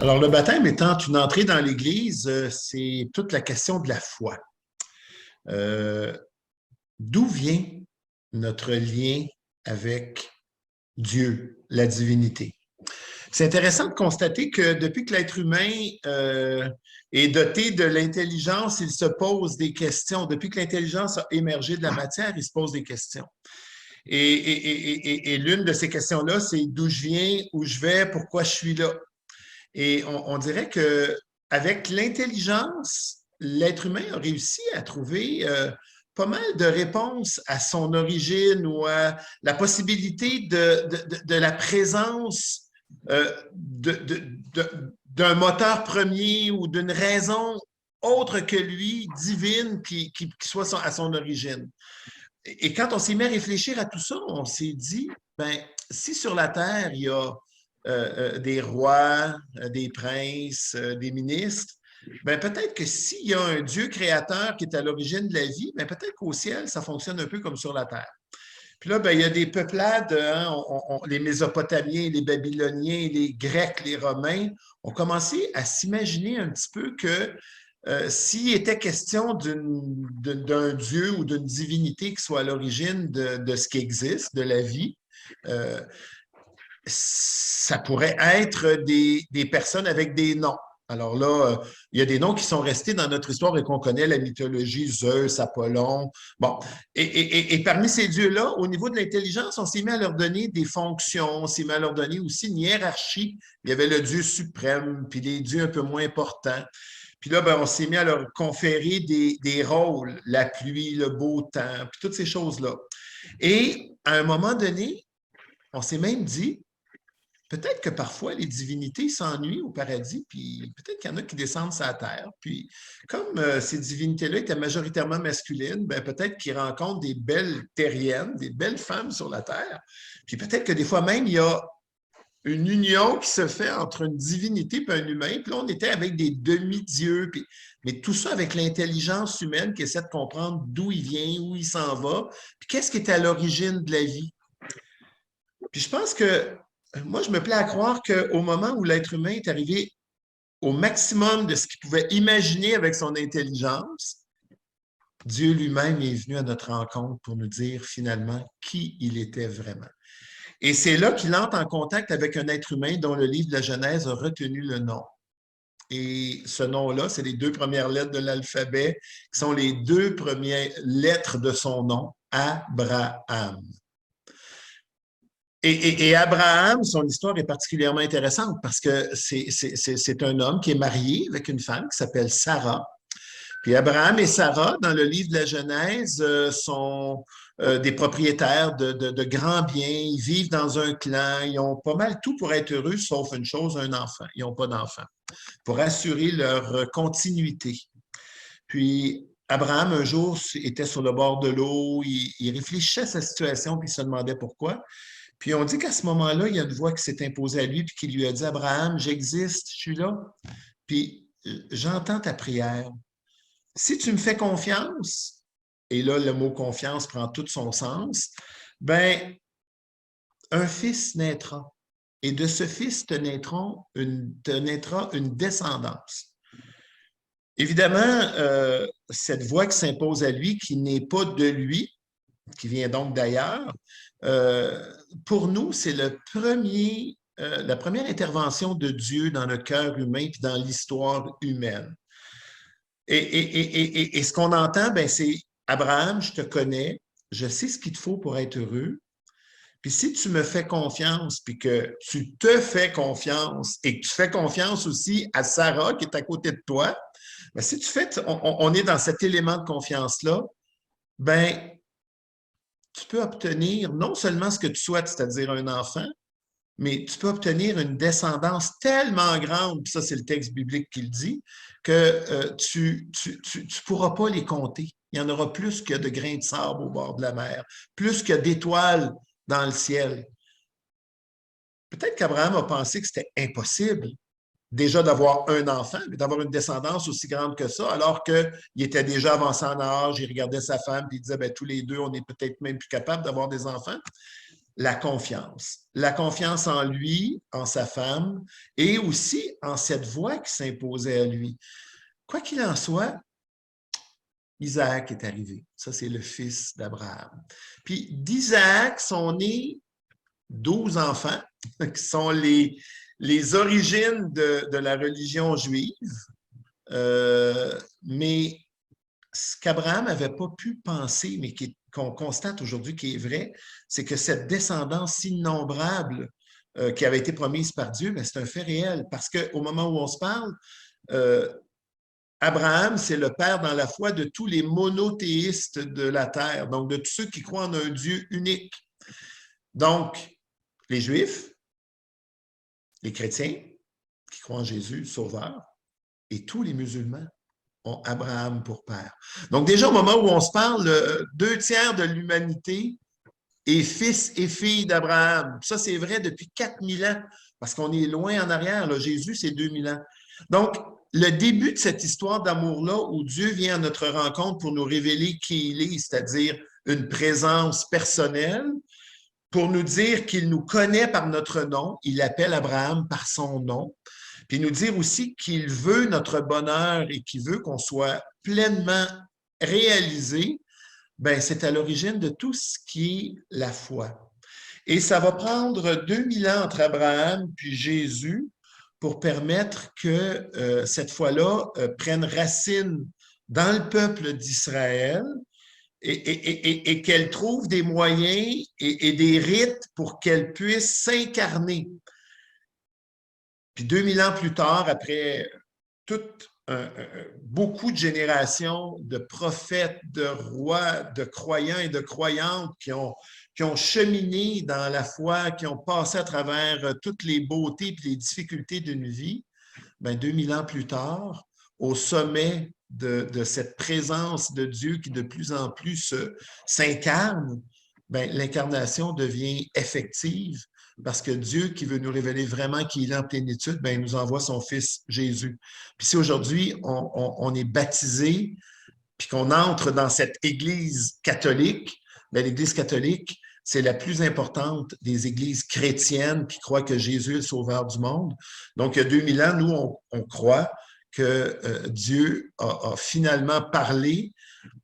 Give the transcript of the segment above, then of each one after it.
Alors, le baptême étant une entrée dans l'Église, c'est toute la question de la foi. Euh, D'où vient notre lien avec Dieu, la divinité? C'est intéressant de constater que depuis que l'être humain est doté de l'intelligence, il se pose des questions. Depuis que l'intelligence a émergé de la matière, il se pose des questions. Et l'une de ces questions-là, c'est d'où je viens, où je vais, pourquoi je suis là. Et on dirait que avec l'intelligence, l'être humain a réussi à trouver pas mal de réponses à son origine ou à la possibilité de la présence d'un moteur premier ou d'une raison autre que lui, divine, qui soit à son origine. Et quand on s'est mis à réfléchir à tout ça, on s'est dit, ben, si sur la Terre, il y a des rois, des princes, des ministres, ben, peut-être que s'il y a un Dieu créateur qui est à l'origine de la vie, ben, peut-être qu'au ciel, ça fonctionne un peu comme sur la Terre. Puis là, ben, il y a des peuplades, hein, les Mésopotamiens, les Babyloniens, les Grecs, les Romains ont commencé à s'imaginer un petit peu que s'il était question d'un Dieu ou d'une divinité qui soit à l'origine de ce qui existe, de la vie, euh, ça pourrait être des personnes avec des noms. Alors là, il y a des noms qui sont restés dans notre histoire et qu'on connaît, la mythologie, Zeus, Apollon. Bon, et parmi ces dieux-là, au niveau de l'intelligence, on s'est mis à leur donner des fonctions, on s'est mis à leur donner aussi une hiérarchie. Il y avait le Dieu suprême, puis les dieux un peu moins importants. Puis là, ben, on s'est mis à leur conférer des rôles, la pluie, le beau temps, puis toutes ces choses-là. Et à un moment donné, on s'est même dit, peut-être que parfois les divinités s'ennuient au paradis, puis peut-être qu'il y en a qui descendent sur la terre. Puis comme ces divinités-là étaient majoritairement masculines, ben peut-être qu'ils rencontrent des belles terriennes, des belles femmes sur la terre. Puis peut-être que des fois même, il y a une union qui se fait entre une divinité et un humain. Puis là, on était avec des demi-dieux. Mais tout ça avec l'intelligence humaine qui essaie de comprendre d'où il vient, où il s'en va, puis qu'est-ce qui est à l'origine de la vie. Puis je pense que moi, je me plais à croire qu'au moment où l'être humain est arrivé au maximum de ce qu'il pouvait imaginer avec son intelligence, Dieu lui-même est venu à notre rencontre pour nous dire finalement qui il était vraiment. Et c'est là qu'il entre en contact avec un être humain dont le livre de la Genèse a retenu le nom. Et ce nom-là, c'est les deux premières lettres de l'alphabet, qui sont les deux premières lettres de son nom, Abraham. Et Abraham, son histoire est particulièrement intéressante parce que c'est un homme qui est marié avec une femme qui s'appelle Sarah. Puis Abraham et Sarah, dans le livre de la Genèse, sont des propriétaires de grands biens. Ils vivent dans un clan. Ils ont pas mal tout pour être heureux, sauf une chose, un enfant. Ils n'ont pas d'enfant. Pour assurer leur continuité. Puis Abraham, un jour, était sur le bord de l'eau. Il réfléchissait à sa situation, puis il se demandait pourquoi. Puis on dit qu'à ce moment-là, il y a une voix qui s'est imposée à lui, puis qui lui a dit, Abraham, j'existe, je suis là, puis j'entends ta prière. Si tu me fais confiance, et là, le mot confiance prend tout son sens, ben, un fils naîtra. Et de ce fils te naîtra une descendance. Évidemment, cette voix qui s'impose à lui, qui n'est pas de lui, qui vient donc d'ailleurs, pour nous, c'est la première intervention de Dieu dans le cœur humain puis dans l'histoire humaine. Et ce qu'on entend, ben, c'est Abraham, je te connais, je sais ce qu'il te faut pour être heureux. Puis si tu me fais confiance, puis que tu te fais confiance et que tu fais confiance aussi à Sarah qui est à côté de toi, ben, si tu fais, on est dans cet élément de confiance-là, ben, tu peux obtenir non seulement ce que tu souhaites, c'est-à-dire un enfant, mais tu peux obtenir une descendance tellement grande, puis ça c'est le texte biblique qui le dit, que tu ne pourras pas les compter. Il y en aura plus que de grains de sable au bord de la mer, plus que d'étoiles dans le ciel. Peut-être qu'Abraham a pensé que c'était impossible déjà d'avoir un enfant, mais d'avoir une descendance aussi grande que ça, alors qu'il était déjà avancé en âge, il regardait sa femme, puis il disait, ben, tous les deux, on est peut-être même plus capable d'avoir des enfants. la confiance. La confiance en lui, en sa femme, et aussi en cette voix qui s'imposait à lui. Quoi qu'il en soit, Isaac est arrivé. Ça, c'est le fils d'Abraham. Puis d'Isaac sont nés 12 enfants, qui sont les origines de la religion juive. Mais ce qu'Abraham n'avait pas pu penser, mais qu'on constate aujourd'hui qui est vrai, c'est que cette descendance innombrable qui avait été promise par Dieu, ben, c'est un fait réel. Parce qu'au moment où on se parle, euh, Abraham, c'est le père dans la foi de tous les monothéistes de la terre, donc de tous ceux qui croient en un Dieu unique. Donc, les Juifs, les chrétiens qui croient en Jésus, Sauveur, et tous les musulmans ont Abraham pour père. Donc déjà, au moment où on se parle, 2 tiers de l'humanité est fils et fille d'Abraham. Ça, c'est vrai depuis 4000 ans, parce qu'on est loin en arrière. Là. Jésus, c'est 2000 ans. Donc, le début de cette histoire d'amour-là, où Dieu vient à notre rencontre pour nous révéler qui il est, c'est-à-dire une présence personnelle, pour nous dire qu'il nous connaît par notre nom, il appelle Abraham par son nom, puis nous dire aussi qu'il veut notre bonheur et qu'il veut qu'on soit pleinement réalisé, ben c'est à l'origine de tout ce qui est la foi. Et ça va prendre 2000 ans entre Abraham puis Jésus pour permettre que cette foi-là prenne racine dans le peuple d'Israël et qu'elle trouve des moyens et des rites pour qu'elle puisse s'incarner. Puis 2000 ans plus tard, après beaucoup de générations de prophètes, de rois, de croyants et de croyantes qui ont cheminé dans la foi, qui ont passé à travers toutes les beautés et les difficultés d'une vie, ben 2000 ans plus tard, au sommet de cette présence de Dieu qui de plus en plus s'incarne, ben, l'incarnation devient effective parce que Dieu qui veut nous révéler vraiment qui il est en plénitude, ben, il nous envoie son Fils Jésus. Puis si aujourd'hui on est baptisé puis qu'on entre dans cette Église catholique, ben, l'Église catholique, c'est la plus importante des églises chrétiennes qui croient que Jésus est le sauveur du monde. Donc, il y a 2000 ans, nous, on croit que Dieu a finalement parlé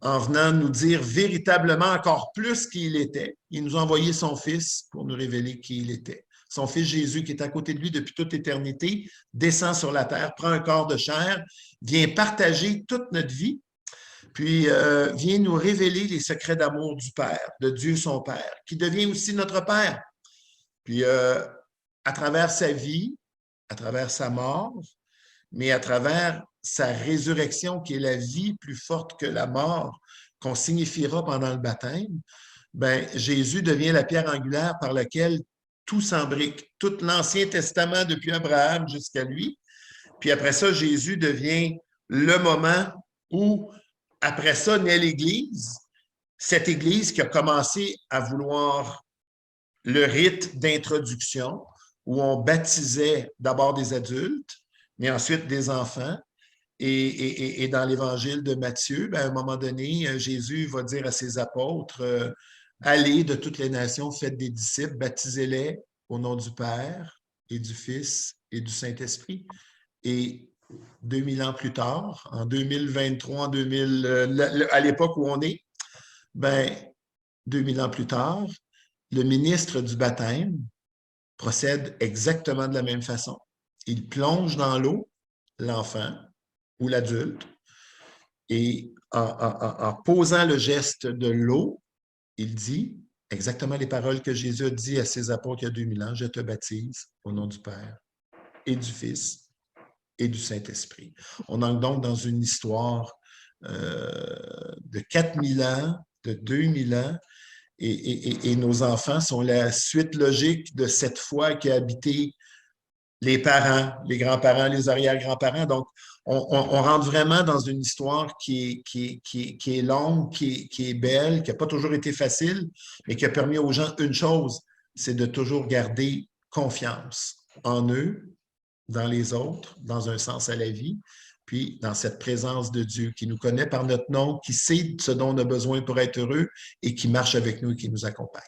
en venant nous dire véritablement encore plus qui il était. Il nous a envoyé son Fils pour nous révéler qui il était. Son Fils Jésus, qui est à côté de lui depuis toute éternité, descend sur la terre, prend un corps de chair, vient partager toute notre vie, puis vient nous révéler les secrets d'amour du Père, de Dieu son Père, qui devient aussi notre Père. Puis à travers sa vie, à travers sa mort, mais à travers sa résurrection, qui est la vie plus forte que la mort, qu'on signifiera pendant le baptême, ben, Jésus devient la pierre angulaire par laquelle tout s'embrique, tout l'Ancien Testament depuis Abraham jusqu'à lui. Puis après ça, Jésus devient le moment où, après ça, naît l'Église. Cette Église qui a commencé à vouloir le rite d'introduction, où on baptisait d'abord des adultes, mais ensuite des enfants. Et dans l'Évangile de Matthieu, ben, à un moment donné, Jésus va dire à ses apôtres, allez de toutes les nations, faites des disciples, baptisez-les au nom du Père et du Fils et du Saint-Esprit. Et 2000 ans plus tard, en 2023, à l'époque où on est, ben, 2000 ans plus tard, le ministre du baptême procède exactement de la même façon. Il plonge dans l'eau l'enfant ou l'adulte et en posant le geste de l'eau, il dit exactement les paroles que Jésus a dit à ses apôtres il y a 2000 ans, je te baptise au nom du Père et du Fils et du Saint-Esprit. On entre donc dans une histoire de 4000 ans, de 2000 ans, et nos enfants sont la suite logique de cette foi qui a habité les parents, les grands-parents, les arrière-grands-parents. Donc, on rentre vraiment dans une histoire qui est longue, qui est belle, qui n'a pas toujours été facile, mais qui a permis aux gens une chose, c'est de toujours garder confiance en eux, dans les autres, dans un sens à la vie, puis dans cette présence de Dieu qui nous connaît par notre nom, qui sait ce dont on a besoin pour être heureux et qui marche avec nous et qui nous accompagne.